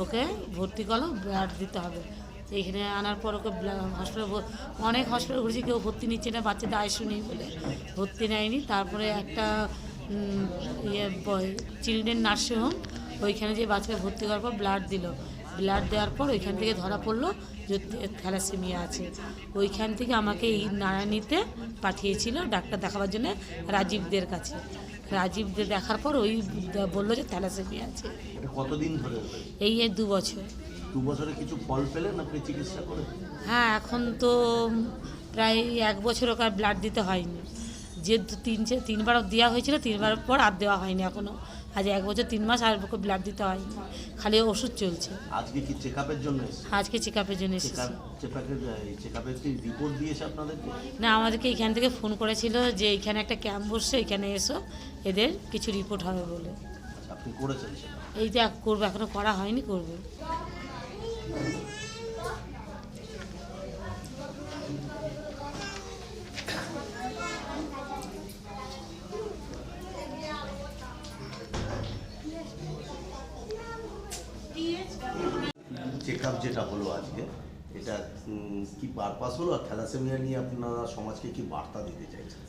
ওকে ভর্তি করো, ব্লাড দিতে হবে। এইখানে আনার পর ওকে হসপিটাল, অনেক হসপিটাল ঘুরেছি, কেউ ভর্তি নিচ্ছে না, বাচ্চাদের আইসিইউ নেই বলে ভর্তি নেয়নি। তারপরে একটা চিলড্রেন নার্সিংহোম, ওইখানে যে বাচ্চাকে ভর্তি করার পর ব্লাড দিল। ব্লাড দেওয়ার পর ওইখান থেকে ধরা পড়লো যে থ্যালাসেমিয়া আছে। ওইখান থেকে আমাকে এই নারায়ণীতে পাঠিয়েছিল ডাক্তার দেখাবার জন্য, রাজীবদের কাছে। রাজীবদের দেখার পর ওই বললো যে থ্যালাসেমিয়া আছে। কতদিন ধরে? এই 2 বছর। 2 বছরে কিছু ফল পেলেন আপনি চিকিৎসা করে? হ্যাঁ, এখন তো প্রায় 1 বছর ওকে আর ব্লাড দিতে হয়নি। যে 3বার দেওয়া হয়েছিল, 3বার পর আর দেওয়া হয়নি এখনও। আজ 1 বছর 3 মাস আর ওকে ব্লাড দিতে হয়নি, খালি ওষুধ চলছে। আজকে কি চেকআপের জন্য এসেছে? আজকে চেকআপের জন্য এসেছি। চেকআপের কি রিপোর্ট দিয়েছে আপনাদেরকে? না, আমাদেরকে এখান থেকে ফোন করেছিল যে এখানে একটা ক্যাম্প বসছে, এখানে এসো, এদের কিছু রিপোর্ট হবে বলে। আপনি করেছেন সেটা? এই যে করবো, এখনও করা হয়নি, করবো। চেকআপ যেটা হলো আজকে, এটা কি পারপাস হলো, আর থ্যালাসেমিয়া নিয়ে আপনারা সমাজকে কি বার্তা দিতে চাইছেন?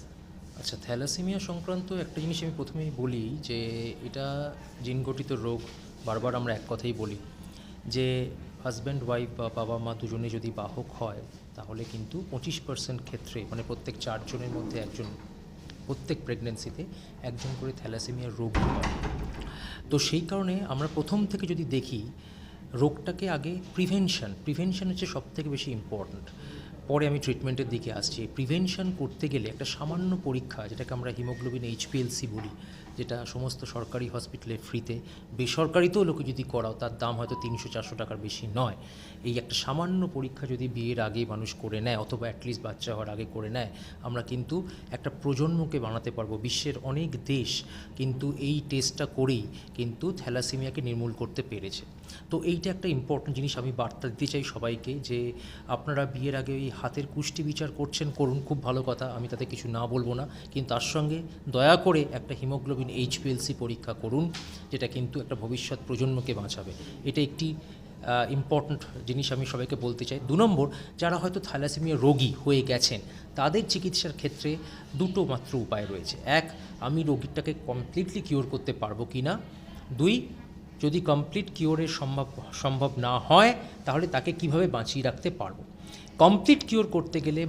আচ্ছা, থ্যালাসেমিয়া সংক্রান্ত একটা জিনিস আমি প্রথমেই বলি যে এটা জিনগঠিত রোগ। বারবার আমরা এক কথাই বলি যে হাজব্যান্ড ওয়াইফ বা বাবা মা দুজনে যদি বাহক হয়, তাহলে কিন্তু 25% ক্ষেত্রে, মানে প্রত্যেক 4 জনের মধ্যে একজন, প্রত্যেক প্রেগনেন্সিতে একজন করে থ্যালাসেমিয়ার রোগ হয়। তো সেই কারণে আমরা প্রথম থেকে যদি দেখি, রোগটাকে আগে প্রিভেনশন হচ্ছে সবথেকে বেশি ইম্পর্ট্যান্ট। পরে আমি ট্রিটমেন্টের দিকে আসছি। প্রিভেনশন করতে গেলে একটা সামান্য পরীক্ষা, যেটাকে আমরা হিমোগ্লোবিন HPLC বলি, যেটা সমস্ত সরকারি হসপিটালে ফ্রিতে, বেসরকারিতেও লোকে যদি করাও তার দাম হয়তো 300-400 টাকার বেশি নয়। এই একটা সামান্য পরীক্ষা যদি বিয়ের আগে মানুষ করে নেয়, অথবা অ্যাটলিস্ট বাচ্চা হওয়ার আগে করে নেয়, আমরা কিন্তু একটা প্রজন্মকে বানাতে পারবো। বিশ্বের অনেক দেশ কিন্তু এই টেস্টটা করেই কিন্তু থ্যালাসেমিয়াকে নির্মূল করতে পেরেছে। তো এইটা একটা ইম্পর্টেন্ট জিনিস, আমি বার্তা দিতে চাই সবাইকে যে আপনারা বিয়ের আগে এই হাতের কুষ্টি বিচার করুন, খুব ভালো কথা, আমি তাতে কিছু না বলবো না, কিন্তু তার সঙ্গে দয়া করে একটা হিমোগ্লোবিন HPLC পরীক্ষা করুন, যেটা কিন্তু একটা ভবিষ্যৎ প্রজন্মকে বাঁচাবে। এটা একটি ইম্পর্ট্যান্ট জিনিস আমি সবাইকে বলতে চাই। 2 নম্বর, যারা হয়তো থ্যালাসেমিয়া রোগী হয়ে গেছেন, তাদের চিকিৎসার ক্ষেত্রে 2টো মাত্র উপায় রয়েছে। 1, আমি রোগীটাকে কমপ্লিটলি কিওর করতে পারবো কি না। 2, যদি কমপ্লিট কিওরের সম্ভব না হয়, তাহলে তাকে কিভাবে বাঁচিয়ে রাখতে পারবো। কমপ্লিট কিওর করতে গেলে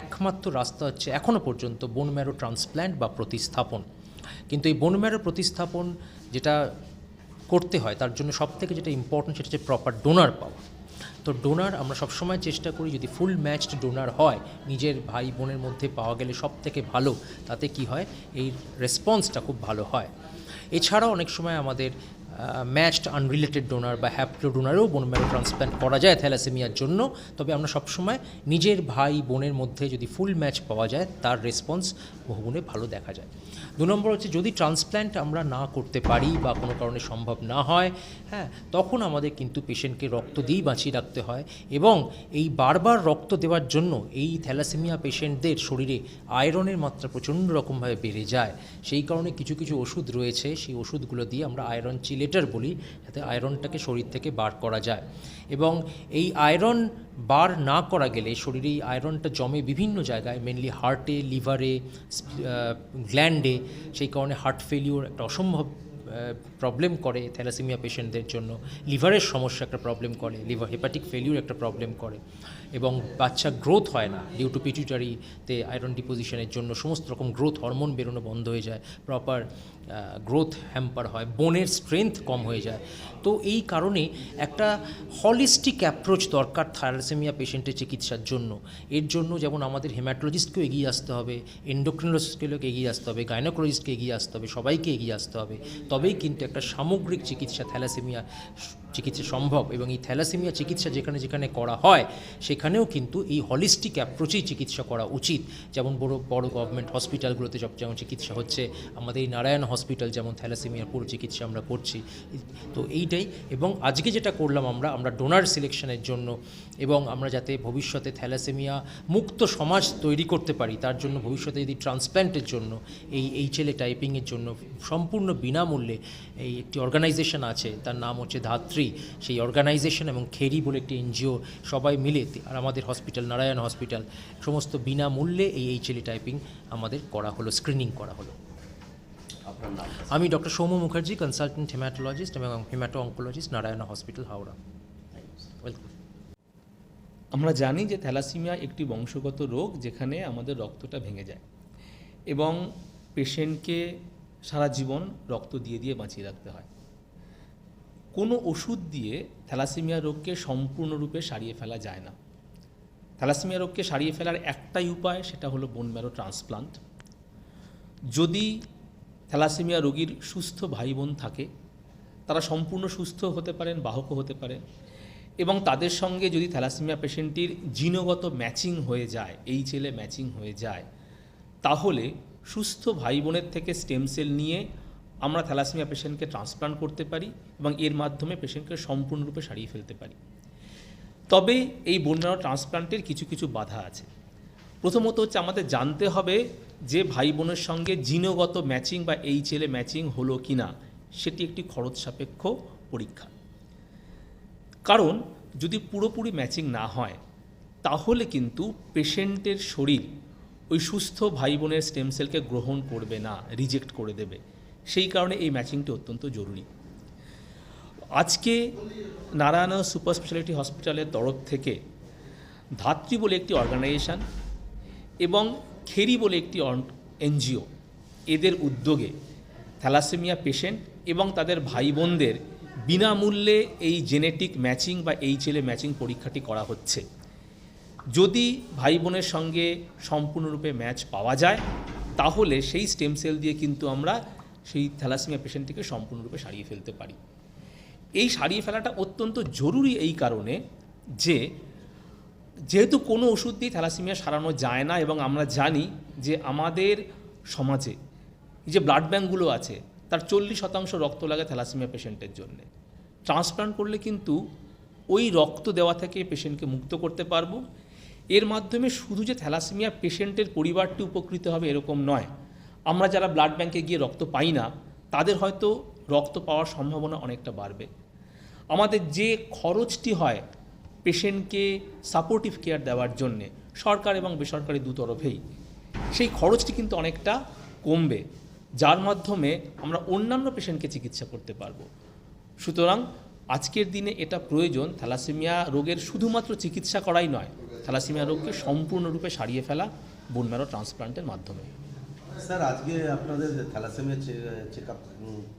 একমাত্র রাস্তা হচ্ছে এখনও পর্যন্ত বোন ম্যারো ট্রান্সপ্ল্যান্ট বা প্রতিস্থাপন। কিন্তু এই বোন ম্যারো প্রতিস্থাপন যেটা করতে হয়, তার জন্য সবথেকে যেটা ইম্পর্টেন্ট, সেটা হচ্ছে প্রপার ডোনার পাওয়া। তো ডোনার আমরা সবসময় চেষ্টা করি, যদি ফুল ম্যাচড ডোনার হয়, নিজের ভাই বোনের মধ্যে পাওয়া গেলে সবথেকে ভালো। তাতে কি হয়, এই রেসপন্সটা খুব ভালো হয়। এছাড়াও অনেক সময় আমাদের ম্যাচড আনরিলেটেড ডোনার বা হ্যাপ্লো ডোনারেও বোন ম্যারো ট্রান্সপ্ল্যান্ট করা যায় থ্যালাসেমিয়ার জন্য। তবে আমরা সবসময় নিজের ভাই বোনের মধ্যে যদি ফুল ম্যাচ পাওয়া যায়, তার রেসপন্স বহুগুণে ভালো দেখা যায়। 2 নম্বর হচ্ছে, যদি ট্রান্সপ্ল্যান্ট আমরা না করতে পারি বা কোনো কারণে সম্ভব না হয়, তখন আমাদের কিন্তু পেশেন্টকে রক্ত দিয়েই বাঁচিয়ে রাখতে হয়। এবং এই বারবার রক্ত দেওয়ার জন্য এই থ্যালাসেমিয়া পেশেন্টদের শরীরে আয়রনের মাত্রা প্রচণ্ড রকমভাবে বেড়ে যায়। সেই কারণে কিছু ওষুধ রয়েছে, সেই ওষুধগুলো দিয়ে আমরা আয়রন চিলেটার বলি, যাতে আয়রনটাকে শরীর থেকে বার করা যায়। এবং এই আয়রন বার না করা গেলে শরীরে এই আয়রনটা জমে বিভিন্ন জায়গায়, মেনলি হার্টে, লিভারে, গ্ল্যান্ডে। সেই কারণে হার্ট ফেলিওর একটা অসম্ভব প্রবলেম করে থ্যালাসেমিয়া পেশেন্টদের জন্য। লিভারের সমস্যা একটা প্রবলেম করে, লিভার হেপাটিক ফেলিওর একটা প্রবলেম করে। এবং বাচ্চা গ্রোথ হয় না, ডিউ টু পিটুইটারিতে আয়রন ডিপোজিশনের জন্য সমস্ত রকম গ্রোথ হরমোন বেরোনো বন্ধ হয়ে যায়, প্রপার গ্রোথ হ্যাম্পার হয়, বোনের স্ট্রেংথ কম হয়ে যায়। তো এই কারণে একটা হলিস্টিক অ্যাপ্রোচ দরকার থ্যালাসেমিয়া পেশেন্টের চিকিৎসার জন্য। এর জন্য যেমন আমাদের হেমাটোলজিস্টকেও এগিয়ে আসতে হবে, এন্ডোক্রিনোলজিস্টকেও এগিয়ে আসতে হবে, গাইনোকোলজিস্টকে এগিয়ে আসতে হবে, সবাইকে এগিয়ে আসতে হবে। তবেই কিন্তু একটা সামগ্রিক চিকিৎসা থ্যালাসেমিয়া চিকিৎসা সম্ভব এবং এই থ্যালাসেমিয়া চিকিৎসা যেখানে যেখানে করা হয় সেখানেও কিন্তু এই হলিস্টিক অ্যাপ্রোচেই চিকিৎসা করা উচিত। যেমন বড় বড় গভর্নমেন্ট হসপিটালগুলোতে যেমন চিকিৎসা হচ্ছে, আমাদের এই নারায়ণ হসপিটাল যেমন থ্যালাসেমিয়ার পুরো চিকিৎসা আমরা করছি। তো এইটাই, এবং আজকে যেটা করলাম আমরা ডোনার সিলেকশনের জন্য এবং আমরা যাতে ভবিষ্যতে থ্যালাসেমিয়া মুক্ত সমাজ তৈরি করতে পারি, তার জন্য ভবিষ্যতে যদি ট্রান্সপ্ল্যান্টের জন্য এই HLA টাইপিংয়ের জন্য সম্পূর্ণ বিনামূল্যে এই একটি অর্গানাইজেশন আছে, তার নাম হচ্ছে ধাত্রী। সেই অর্গানাইজেশন এবং খেরি বলে একটি NGO সবাই মিলে আর আমাদের হসপিটাল নারায়ণ হসপিটাল সমস্ত বিনামূল্যে এই HLA টাইপিং আমাদের করা হলো, স্ক্রিনিং করা হলো। আপনার নাম? আমি doctor Soumya Mukherjee, consultant haematologist এবং haemato oncologist, Narayana hospital, Howrah. Welcome. আমরা জানি যে থ্যালাসেমিয়া একটি বংশগত রোগ যেখানে আমাদের রক্তটা ভেঙে যায় এবং পেশেন্টকে সারা জীবন রক্ত দিয়ে দিয়ে বাঁচিয়ে রাখতে হয়। কোনো ওষুধ দিয়ে থ্যালাসেমিয়া রোগকে সম্পূর্ণরূপে সারিয়ে ফেলা যায় না। থ্যালাসেমিয়া রোগকে সারিয়ে ফেলার একটাই উপায়, সেটা হলো বোন ম্যারো ট্রান্সপ্লান্ট। যদি থ্যালাসেমিয়া রোগীর সুস্থ ভাই বোন থাকে, তারা সম্পূর্ণ সুস্থ হতে পারেন, বাহকও হতে পারেন, এবং তাদের সঙ্গে যদি থ্যালাসেমিয়া পেশেন্টটির জিনগত ম্যাচিং হয়ে যায়, HLA ম্যাচিং হয়ে যায়, তাহলে সুস্থ ভাই বোনের থেকে স্টেম সেল নিয়ে আমরা থ্যালাসেমিয়া পেশেন্টকে ট্রান্সপ্লান্ট করতে পারি এবং এর মাধ্যমে পেশেন্টকে সম্পূর্ণরূপে সারিয়ে ফেলতে পারি। তবে এই বোন ম্যারো ট্রান্সপ্লান্টের কিছু কিছু বাধা আছে। প্রথমত হচ্ছে আমাদের জানতে হবে যে ভাই বোনের সঙ্গে জিনগত ম্যাচিং বা HLA ম্যাচিং হলো কি না, সেটি একটি খরচ সাপেক্ষ পরীক্ষা। কারণ যদি পুরোপুরি ম্যাচিং না হয় তাহলে কিন্তু পেশেন্টের শরীর ওই সুস্থ ভাই বোনের স্টেম সেলকে গ্রহণ করবে না, রিজেক্ট করে দেবে। সেই কারণে এই ম্যাচিংটি অত্যন্ত জরুরি। আজকে নারায়ণ সুপার স্পেশালিটি হসপিটালের তরফ থেকে ধাত্রী বলে একটি অর্গানাইজেশন এবং খেরি বলে একটি NGO, এদের উদ্যোগে থ্যালাসেমিয়া পেশেন্ট এবং তাদের ভাই বোনদের বিনামূল্যে এই জেনেটিক ম্যাচিং বা HLA ম্যাচিং পরীক্ষাটি করা হচ্ছে। যদি ভাই বোনের সঙ্গে সম্পূর্ণরূপে ম্যাচ পাওয়া যায় তাহলে সেই স্টেম সেল দিয়ে কিন্তু আমরা সেই থ্যালাসেমিয়া পেশেন্টটিকে সম্পূর্ণরূপে সারিয়ে ফেলতে পারি। এই সারিয়ে ফেলাটা অত্যন্ত জরুরি এই কারণে যেহেতু কোনো ওষুধ দিয়ে থ্যালাসেমিয়া সারানো যায় না এবং আমরা জানি যে আমাদের সমাজে যে ব্লাড ব্যাঙ্কগুলো আছে তার 40% রক্ত লাগে থ্যালাসেমিয়া পেশেন্টের জন্য। ট্রান্সপ্লান্ট করলে কিন্তু ওই রক্ত দেওয়া থেকে পেশেন্টকে মুক্ত করতে পারবো। এর মাধ্যমে শুধু যে থ্যালাসেমিয়া পেশেন্টের পরিবারটি উপকৃত হবে এরকম নয়, আমরা যারা ব্লাড ব্যাঙ্কে গিয়ে রক্ত পাই না তাদের হয়তো রক্ত পাওয়ার সম্ভাবনা অনেকটা বাড়বে। আমাদের যে খরচটি হয় পেশেন্টকে সাপোর্টিভ কেয়ার দেওয়ার জন্যে সরকার এবং বেসরকারি দুতরফেই, সেই খরচটি কিন্তু অনেকটা কমবে, যার মাধ্যমে আমরা অন্যান্য পেশেন্টকে চিকিৎসা করতে পারবো। সুতরাং আজকের দিনে এটা প্রয়োজন, থ্যালাসেমিয়া রোগের শুধুমাত্র চিকিৎসা করাই নয়, থ্যালাসেমিয়া রোগকে সম্পূর্ণরূপে সারিয়ে ফেলা বোন ম্যারো ট্রান্সপ্লান্টের মাধ্যমে। স্যার, আজকে আপনাদের থ্যালাসেমিয়া চেকআপ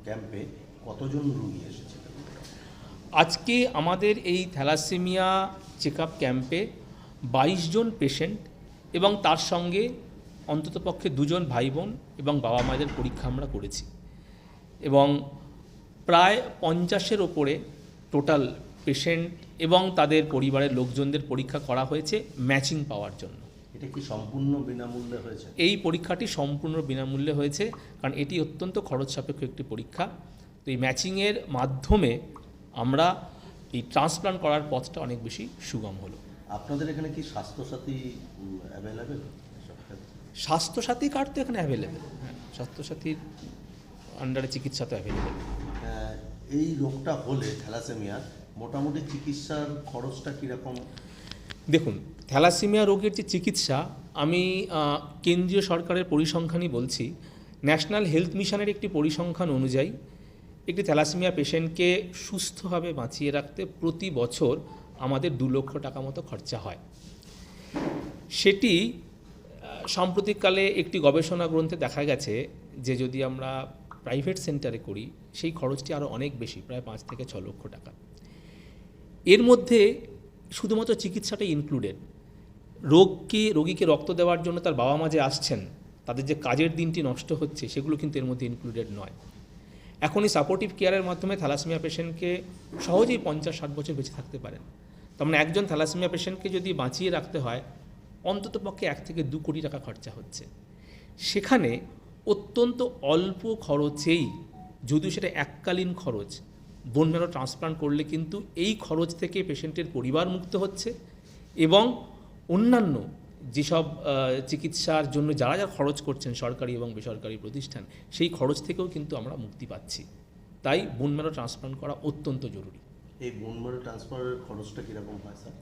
ক্যাম্পে কতজন রোগী এসেছিলেন? আজকে আমাদের এই থ্যালাসেমিয়া চেকআপ ক্যাম্পে 22 জন পেশেন্ট এবং তার সঙ্গে অন্ততপক্ষে 2 জন ভাই বোন এবং বাবা মায়েদের পরীক্ষা আমরা করেছি এবং প্রায় 50-এর ওপরে টোটাল পেশেন্ট এবং তাদের পরিবারের লোকজনদের পরীক্ষা করা হয়েছে ম্যাচিং পাওয়ার জন্য। এটা কি সম্পূর্ণ বিনামূল্যে হয়েছে? এই পরীক্ষাটি সম্পূর্ণ বিনামূল্যে হয়েছে, কারণ এটি অত্যন্ত খরচ সাপেক্ষ একটি পরীক্ষা। তো এই ম্যাচিংয়ের মাধ্যমে আমরা এই ট্রান্সপ্লান্ট করার পথটা অনেক বেশি সুগম হলো। আপনাদের এখানে কি স্বাস্থ্যসাথী অ্যাভেলেবেল? স্বাস্থ্যসাথী কার্ড তো এখানে অ্যাভেলেবেল, হ্যাঁ, স্বাস্থ্যসাথীর আন্ডারে চিকিৎসা তো অ্যাভেলেবেল। এই রোগটা হলে থ্যালাসেমিয়া মোটামুটি চিকিৎসার খরচটা কীরকম? দেখুন, থ্যালাসেমিয়া রোগের যে চিকিৎসা, আমি কেন্দ্রীয় সরকারের পরিসংখ্যানই বলছি। ন্যাশনাল হেলথ মিশনের একটি পরিসংখ্যান অনুযায়ী একটি থ্যালাসেমিয়া পেশেন্টকে সুস্থভাবে বাঁচিয়ে রাখতে প্রতি বছর আমাদের 2 লক্ষ টাকা মতো খরচা হয়। সেটি সাম্প্রতিককালে একটি গবেষণা গ্রন্থে দেখা গেছে যে যদি আমরা প্রাইভেট সেন্টারে করি সেই খরচটি আরও অনেক বেশি, প্রায় 5 থেকে 6 লক্ষ টাকা। এর মধ্যে শুধুমাত্র চিকিৎসাটাই ইনক্লুডেড। রোগীকে রক্ত দেওয়ার জন্য তার বাবা মা যে আসছেন, তাদের যে কাজের দিনটি নষ্ট হচ্ছে, সেগুলো কিন্তু এর মধ্যে ইনক্লুডেড নয়। এখনই সাপোর্টিভ কেয়ারের মাধ্যমে থ্যালাসেমিয়া পেশেন্টকে সহজেই 50-60 বছর বেঁচে থাকতে পারেন। তার মানে একজন থ্যালাসেমিয়া পেশেন্টকে যদি বাঁচিয়ে রাখতে হয় অন্ততপক্ষে 1 থেকে 2 কোটি টাকা খরচা হচ্ছে। সেখানে অত্যন্ত অল্প খরচেই, যদিও সেটা এককালীন খরচ, বোন ম্যারো ট্রান্সপ্লান্ট করলে কিন্তু এই খরচ থেকে পেশেন্টের পরিবার মুক্ত হচ্ছে এবং অন্যান্য যেসব চিকিৎসার জন্য যারা যারা খরচ করছেন সরকারি এবং বেসরকারি প্রতিষ্ঠান, সেই খরচ থেকেও কিন্তু আমরা মুক্তি পাচ্ছি। তাই বোন ম্যারো ট্রান্সপ্লান্ট করা অত্যন্ত জরুরি। এই বোন ম্যারো ট্রান্সফারের খরচটা কীরকম হয় স্যার?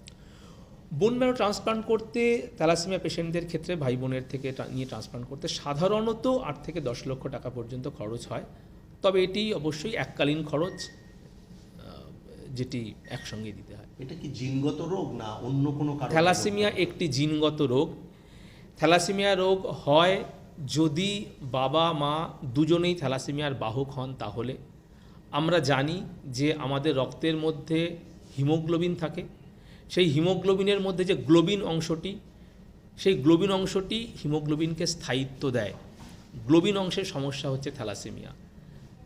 বোন ম্যারো ট্রান্সপ্লান্ট করতে থ্যালাসেমিয়া পেশেন্টদের ক্ষেত্রে ভাই বোনের থেকে নিয়ে ট্রান্সপ্লান্ট করতে সাধারণত 8 থেকে 10 লক্ষ টাকা পর্যন্ত খরচ হয়। তবে এটি অবশ্যই এককালীন খরচ, যেটি একসঙ্গে দিতে হয়। এটা কি জিনগত রোগ না অন্য কোনো কারণে? থ্যালাসেমিয়া একটি জিনগত রোগ। থ্যালাসেমিয়া রোগ হয় যদি বাবা মা দুজনেই থ্যালাসেমিয়ার বাহক হন, তাহলে আমরা জানি যে আমাদের রক্তের মধ্যে হিমোগ্লোবিন থাকে। সেই হিমোগ্লোবিনের মধ্যে যে গ্লোবিন অংশটি, সেই গ্লোবিন অংশটি হিমোগ্লোবিনকে স্থায়িত্ব দেয়। গ্লোবিন অংশের সমস্যা হচ্ছে থ্যালাসেমিয়া।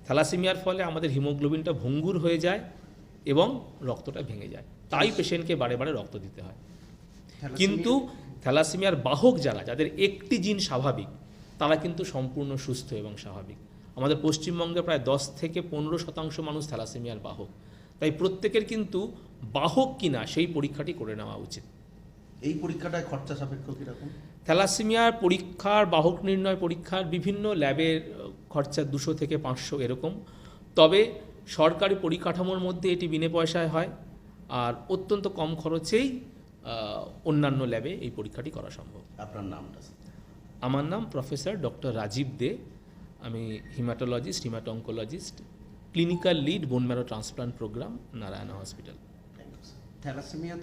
থ্যালাসেমিয়ার ফলে আমাদের হিমোগ্লোবিনটা ভঙ্গুর হয়ে যায় এবং রক্তটা ভেঙে যায়। তাই পেশেন্টকে বারে বারে রক্ত দিতে হয়। কিন্তু থ্যালাসেমিয়ার বাহক যাদের একটি জিন স্বাভাবিক, তারা কিন্তু সম্পূর্ণ সুস্থ এবং স্বাভাবিক। আমাদের পশ্চিমবঙ্গে প্রায় 10 থেকে 15% মানুষ থ্যালাসেমিয়ার বাহক। তাই প্রত্যেকের কিন্তু বাহক কিনা সেই পরীক্ষাটি করে নেওয়া উচিত। এই পরীক্ষাটায় খরচা সাপেক্ষ কীরকম? থ্যালাসেমিয়ার পরীক্ষার, বাহক নির্ণয় পরীক্ষার বিভিন্ন ল্যাবের খরচা 200 থেকে 500 এরকম। তবে সরকারি পরিকাঠামোর মধ্যে এটি বিনে পয়সায় হয়, আর অত্যন্ত কম খরচেই অন্যান্য ল্যাবে এই পরীক্ষাটি করা সম্ভব। আপনার নামটা স্যার? আমার নাম প্রফেসর ডক্টর রাজীব দে। আমি haematologist, haemato oncologist, clinical lead bone marrow transplant programme, Narayana hospital. Thank you sir. Thalassaemia